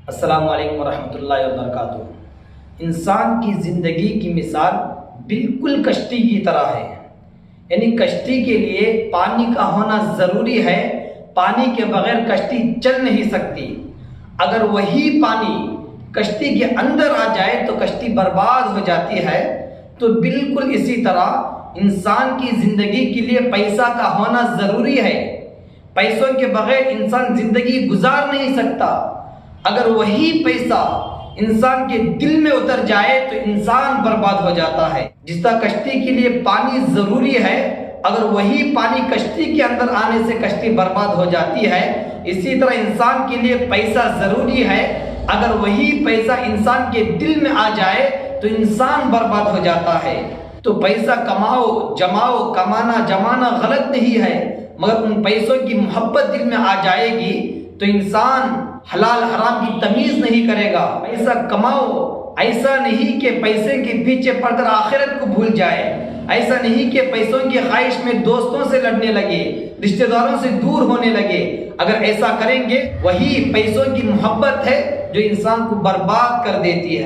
السلام علیکم ورحمۃ اللہ وبرکاتہ۔ انسان کی زندگی کی مثال بالکل کشتی کی طرح ہے، یعنی کشتی کے لیے پانی کا ہونا ضروری ہے۔ پانی کے بغیر کشتی چل نہیں سکتی۔ اگر وہی پانی کشتی کے اندر آ جائے تو کشتی برباد ہو جاتی ہے۔ تو بالکل اسی طرح انسان کی زندگی کے لیے پیسہ کا ہونا ضروری ہے۔ پیسوں کے بغیر انسان زندگی گزار نہیں سکتا۔ اگر وہی پیسہ انسان کے دل میں اتر جائے تو انسان برباد ہو جاتا ہے۔ جس طرح کشتی کے لیے پانی ضروری ہے، اگر وہی پانی کشتی کے اندر آنے سے کشتی برباد ہو جاتی ہے، اسی طرح انسان کے لیے پیسہ ضروری ہے۔ اگر وہی پیسہ انسان کے دل میں آ جائے تو انسان برباد ہو جاتا ہے۔ تو پیسہ کماؤ، جماؤ، کمانا جمانا غلط نہیں ہے، مگر ان پیسوں کی محبت دل میں آ جائے گی تو انسان حلال حرام کی تمیز نہیں کرے گا۔ پیسہ کماؤ، ایسا نہیں کہ پیسے کے پیچھے پڑ کر آخرت کو بھول جائے۔ ایسا نہیں کہ پیسوں کی خواہش میں دوستوں سے لڑنے لگے، رشتہ داروں سے دور ہونے لگے۔ اگر ایسا کریں گے، وہی پیسوں کی محبت ہے جو انسان کو برباد کر دیتی ہے۔